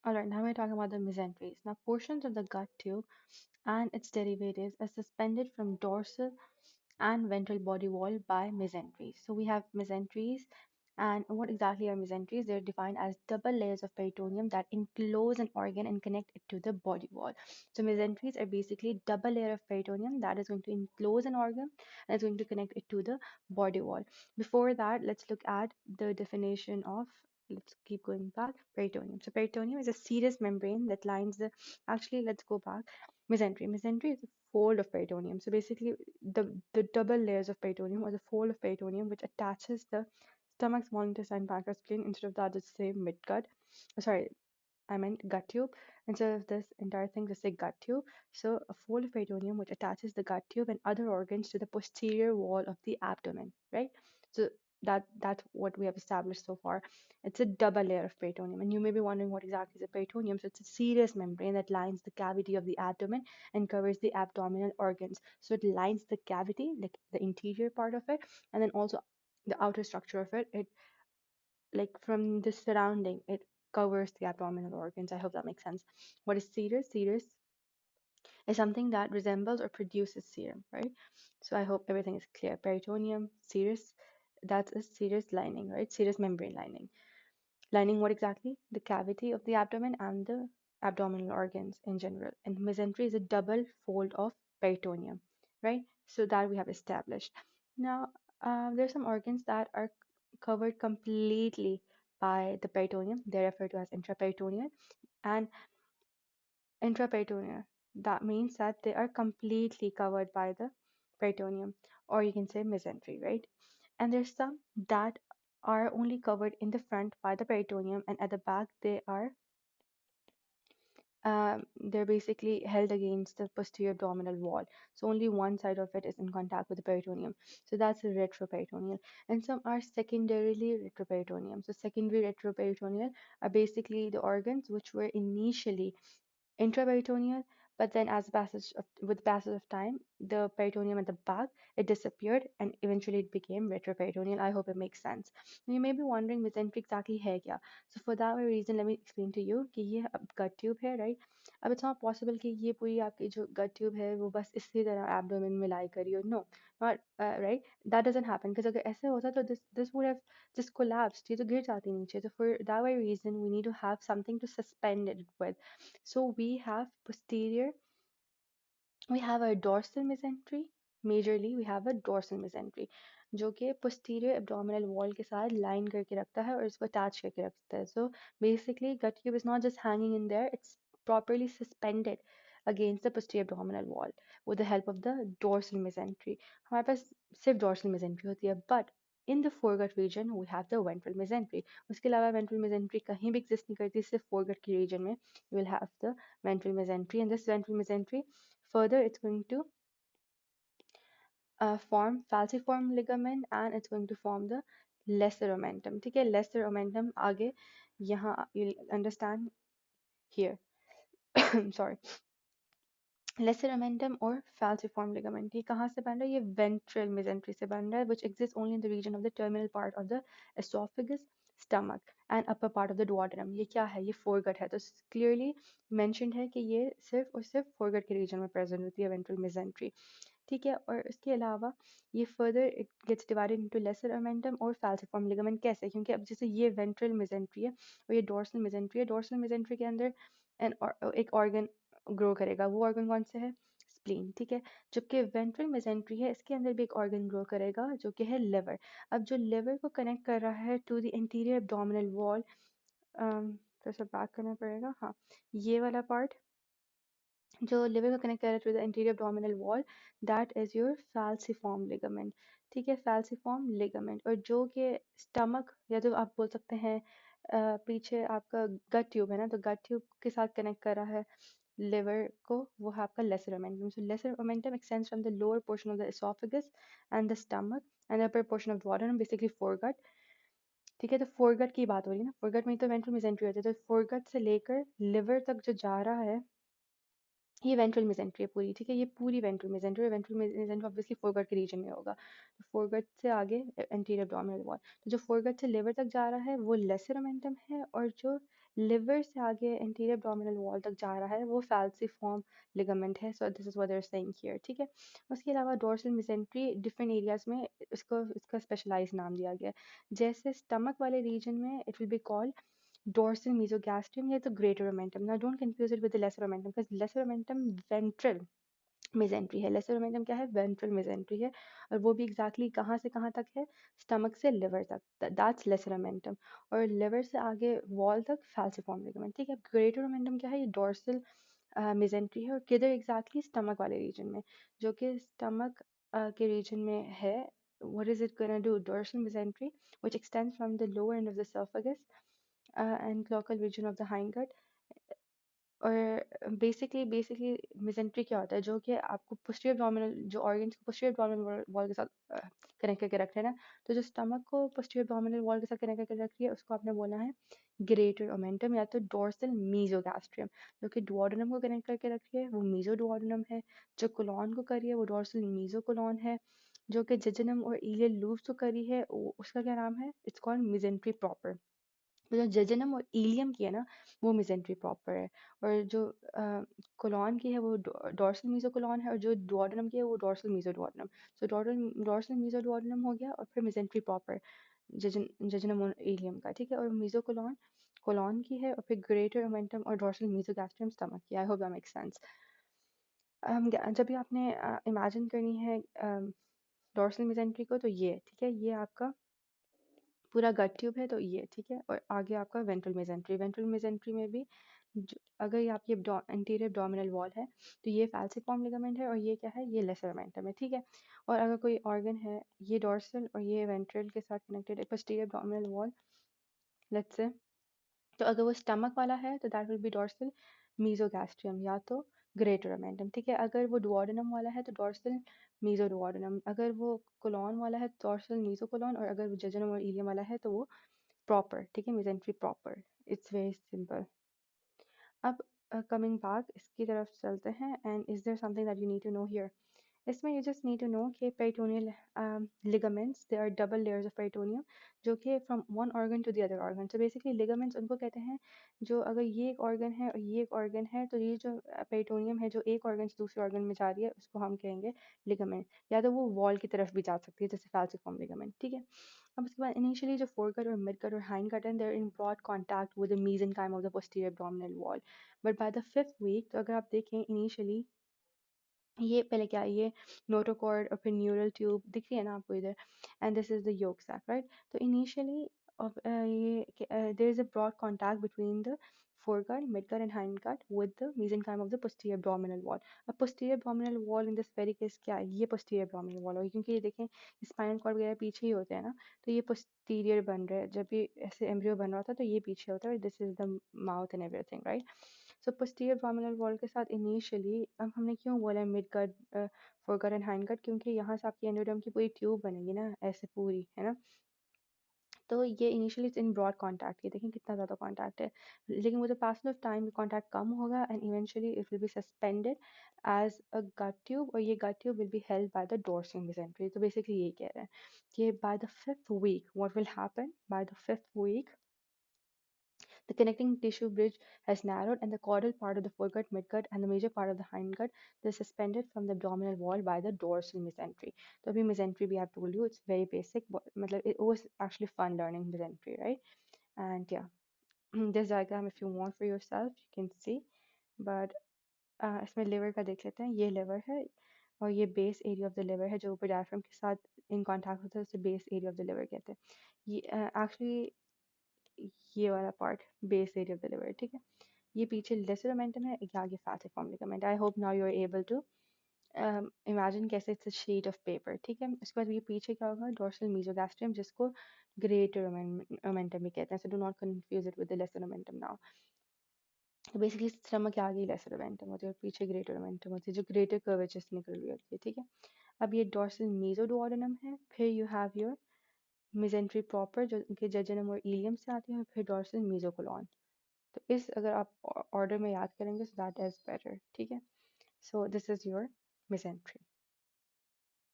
Alright, now we're talking about the mesenteries. Now, portions of the gut tube and its derivatives are suspended from dorsal and ventral body wall by mesenteries. So we have mesenteries, and what exactly are mesenteries? They're defined as double layers of peritoneum that enclose an organ and connect it to the body wall. So mesenteries are basically double layer of peritoneum that is going to enclose an organ and is going to connect it to the body wall. Before that, let's look at the definition of, let's keep going back, peritoneum. So peritoneum is a serous membrane that lines the, actually let's go back, mesentery. Mesentery is a fold of peritoneum. So basically the double layers of peritoneum or the fold of peritoneum which attaches the stomach, small intestine, pancreas, spleen. Instead of that, just say midgut. Sorry, I meant gut tube. Instead of this entire thing, just say gut tube. So a fold of peritoneum which attaches the gut tube and other organs to the posterior wall of the abdomen, right? So that's what we have established so far. It's a double layer of peritoneum, and you may be wondering what exactly is a peritoneum. So it's a serous membrane that lines the cavity of the abdomen and covers the abdominal organs. So it lines the cavity, like the interior part of it, and then also the outer structure of it. It, like, from the surrounding, it covers the abdominal organs. I hope that makes sense. What is serous? Serous is something that resembles or produces serum, right? So I hope everything is clear. Peritoneum, serous, that's a serous lining, right? Serous membrane lining. Lining what exactly? The cavity of the abdomen and the abdominal organs in general. And mesentery is a double fold of peritoneum, right? So that we have established. Now, there's some organs that are covered completely by the peritoneum. They're referred to as intraperitoneal and intraperitoneal. That means that they are completely covered by the peritoneum, or you can say mesentery, right? And there's some that are only covered in the front by the peritoneum, and at the back they're basically held against the posterior abdominal wall. So only one side of it is in contact with the peritoneum. So that's a retroperitoneal. And some are secondarily retroperitoneum. So secondary retroperitoneal are basically the organs which were initially intraperitoneal, but then as passage of with passage of time, the peritoneum at the back, it disappeared and eventually it became retroperitoneal. I hope it makes sense. You may be wondering mesentery exactly है क्या? So for that very reason, let me explain to you कि ये अब gut tube है, right? अब it's not possible कि ये पूरी आपकी जो gut tube है वो बस इसी तरह abdomen में lie करी हो. No, not right. That doesn't happen because अगर ऐसे होता तो this would have just collapsed. ये तो गिर जाती नीचे. So for that very reason, we need to have something to suspend it with. So we have a dorsal mesentery. Majorly we have a dorsal mesentery जो कि posterior abdominal wall के साथ line करके रखता है और इसको attach करके रखता है. So basically gut tube is not just hanging in there, it's properly suspended against the posterior abdominal wall with the help of the dorsal mesentery. हमारे पास सिर्फ dorsal mesentery होती है, but in the foregut region we have the ventral mesentery. उसके अलावा ventral mesentery कहीं भी exist नहीं करती, सिर्फ foregut की region में you will have the ventral mesentery, and this ventral mesentery further it's going to form falciform ligament and it's going to form the lesser omentum. ठीक है, lesser omentum आगे यहाँ you'll understand here. Sorry. Lesser omentum or falciform ligament, ये कहाँ से बन रहा है? ये ventral mesentery से बन रहा है, which exists only in the region of the terminal part of the esophagus, stomach and upper part of the duodenum. ये क्या है? ये foregut है. तो clearly mentioned है कि ये सिर्फ और सिर्फ foregut के region में present होती है ventral mesentery. ठीक है, और इसके अलावा ये further it gets divided into lesser omentum और falciform ligament. कैसे? क्योंकि अब जैसे ये ventral mesentery है और ये dorsal mesentery है. dorsal mesentery के अंदर एक organ ग्रो करेगा. वो ऑर्गन कौन से है? स्प्लीन. ठीक है, जबकि वेंट्रल मेसेंट्री है इसके अंदर भी एक ऑर्गन ग्रो करेगा जो कि है लिवर. अब जो लिवर को कनेक्ट कर रहा है to the interior abdominal wall, तो सब बैक करना पड़ेगा. हाँ, ये वाला पार्ट जो लिवर को कनेक्ट कर रहा है to the interior abdominal wall, that is your falciform ligament. ठीक है, फैल्सिफॉर्म लिगामेंट. और जो कि स्टमक या तो आप बोल सकते हैं पीछे आपका गट ट्यूब है ना, तो गट ट्यूब के साथ कनेक्ट कर रहा है liver को, वो है आपका lesser omentum. So lesser omentum extends from the lower portion of the esophagus and the stomach and the upper portion of duodenum, basically foregut. ठीक है, तो foregut की बात हो रही है ना, foregut में तो ventral mesentery होती है, तो foregut से लेकर liver तक जो जा रहा है ये वेंट्रल मेसेंट्री है पूरी, ठीक है, ये पूरी वेंट्रल मेसेंट्री है। वेंट्रल मेसेंट्री ऑब्वियसली फोरगट के रीजन में होगा, तो फोरगट से आगे एंटीरियर abdominal वॉल। तो जो फोरगट से लिवर तक जा रहा है वो लेसर ओमेंटम है, और जो लिवर से आगे एंटीरियर abdominal वॉल तक जा रहा है वो फैल्सिफॉर्म लिगामेंट है। So this is what they are saying here, ठीक है। उसके अलावा डोर्सल मेसेंट्री डिफरेंट एरियाज में इसको इसका स्पेशलाइज नाम दिया गया है। जैसे स्टमक वाले रीजन में it will be called dorsal mesogastrium या तो greater omentum. Now don't confuse it with the lesser omentum, because lesser omentum ventral mesentery है। lesser omentum क्या है? ventral mesentery है, और वो भी exactly कहाँ से कहाँ तक है? stomach से liver तक, that's lesser omentum। और liver से आगे wall तक falciform ligament, ठीक है। greater omentum क्या है? ये dorsal mesentery है, और किधर exactly? stomach वाले region में, जो कि stomach के region में है। What is it gonna do? Dorsal mesentery, which extends from the lower end of the esophagus and cloacal region of the hindgut। और बेसिकली मेसेंट्री क्या होता है? जो कि आपको पोस्टीरियर abdominal जो ऑर्गन्स को पोस्टीरियर abdominal वॉल के साथ कनेक्ट करके रख रहे हैं ना, तो जो स्टमक को पोस्टीरियर abdominal वॉल के साथ कनेक्ट करके रख रही है उसको आपने बोला है ग्रेटर ओमेंटम या तो डोर्सल मीजोगैस्ट्रियम। जो कि डुओडेनम को कनेक्ट करके रख रही है वो मीजो डुओडेनम है। जो कोलॉन को कर रही है वो डोर्सल मीजो कोलॉन है। जो कि जेजनम और इलियल लूब्स को कर रही है उसका क्या नाम है? It's called mesentery proper. तो जो जेजनम और इलियम की है ना वो मेसेंट्री प्रॉपर है, और जो कोलॉन की है वो डोर्सल मीजोकोलॉन है, और जो डुओडेनम की है वो डोर्सल मीजोडुओडेनम। सो डोर्सल मीजोडुओडेनम हो गया, और फिर मेसेंट्री प्रॉपर जेजनम और इलियम का, ठीक है। और मीजोकोलॉन कोलॉन की है, और फिर ग्रेटर ओमेंटम और डोर्सल मीजोगैस्ट्रियम स्टमक की। I hope that makes sense. जब भी आपने इमेजिन करनी है डोर्सल मेसेंट्री को, तो ये ठीक है, ये आपका पूरा गट ट्यूब है, तो ये ठीक है। और आगे आपका वेंट्रल मेसेंट्री, वेंट्रल मेसेंट्री में भी अगर ये आपकी एंटीरियर abdominal वॉल है तो ये फैल्सिफॉर्म लिगामेंट है, और ये क्या है? ये लेसर ओमेंटम है, ठीक है। और अगर कोई ऑर्गन है, ये डोर्सल और ये वेंट्रल के साथ कनेक्टेड है, posterior abdominal wall let's say, तो अगर वो स्टमक वाला है तो दैट विल बी डोर्सल मीजोगैस्ट्रियम या तो ग्रेटर ओमेंटम, ठीक है। अगर वो डुओडेनम वाला है तो डोर्सल मीजो डुओडेनम। अगर वो कोलॉन वाला है तो डोर्सल मीजो कोलॉन। और अगर वो जेजनम और इलियम वाला है तो वो प्रॉपर, ठीक है, mesentery proper. It's very simple. अब कमिंग बैक इसकी तरफ चलते हैं। And is there something that you need to know here? इसमें you just need to know कि peritoneal ligaments, they are double layers of peritoneum, जो कि from one organ to the other organ. तो basically ligaments उनको कहते हैं जो, अगर ये एक ऑर्गन है और ये एक ऑर्गन है, तो ये जो पेरिटोनियम है जो एक ऑर्गन से दूसरे ऑर्गन में जा रही है उसको हम कहेंगे लिगामेंट, या तो वो वॉल की तरफ भी जा सकती है जैसे फैल्सिफॉर्म लिगामेंट, ठीक है। अब उसके बाद इनिशियली जो फोरकट और मिडकट और हाइंडकट हैं, they're in broad contact with the mesenchyme of the posterior abdominal wall. But by the fifth week, तो अगर आप देखें इनिशियली ये पहले क्या है? ये नोटोकॉर्ड और फिर न्यूरल ट्यूब दिख रही है ना आपको इधर, and this is the yolk sac, right. तो इनिशियली ये there is a broad contact between the foregut, midgut and hindgut with the mesenchyme of the posterior abdominal wall। अब posterior abdominal wall in this very case क्या है? ये posterior abdominal wall होगी, क्योंकि ये देखें स्पाइनल कॉर्ड वगैरह पीछे ही होते हैं ना, तो ये posterior बन रहा है। जब भी ऐसे एम्ब्रियो बन रहा था तो ये पीछे होता है, this is the mouth and everything, right. So posterior abdominal wall के साथ इनिशियली, अब हमने क्यों बोला है mid cut forecut and hind cut? क्योंकि यहाँ से आपकी एंडोडर्म की पूरी ट्यूब बनेगी ना ऐसे पूरी, है ना। तो ये इनिशियली इन ब्रॉड कॉन्टैक्ट, ये देखें कितना ज़्यादा कॉन्टैक्ट है, लेकिन वो जो पास ऑफ टाइम कॉन्टैक्ट कम होगा and eventually it will be suspended as a gut tube, और ये gut tube will be held by the dorsal mesentery. तो बेसिकली यही कह रहे हैं कि by the fifth week what will happen? By the fifth week the connecting tissue bridge has narrowed, and the caudal part of the foregut, midgut, and the major part of the hindgut is suspended from the abdominal wall by the dorsal mesentery. So, abhi mesentery we have told you it's very basic, but matlab, it was actually fun learning mesentery, right? And yeah, this diagram, if you want for yourself, you can see. But इसमें liver का देख लेते हैं। ये liver है, और ये base area of the liver है जो ऊपर diaphragm के साथ in contact होता है, उसे base area of the liver कहते हैं। ये actually ये वाला part base area of the liver, ठीक है। ये पीछे लेसर ओमेंटम है, ये आगे falciform ligament. I hope now you are able to imagine कैसे it's a sheet of paper, ठीक है। उसके बाद ये पीछे क्या होगा? डोर्सल मीजोगैस्ट्रियम, जिसको ग्रेटर ओमेंटम भी कहते हैं, so do not confuse it with the lesser omentum now. तो बेसिकली स्टमक के आगे लेसर ओमेंटम होती है और पीछे ग्रेटर ओमेंटम होती है, जो ग्रेटर कर्वेचर से निकल रही होती है, ठीक है। अब ये डोर्सल मीजोडुओडेनम है, फिर you have your mesentery proper जो कि जेजनम और इलियम से आती है, और फिर डोर्सल मीजोकोलॉन। तो इस अगर आप ऑर्डर में याद करेंगे सो दैट इज बेटर, ठीक है। So this is your mesentery.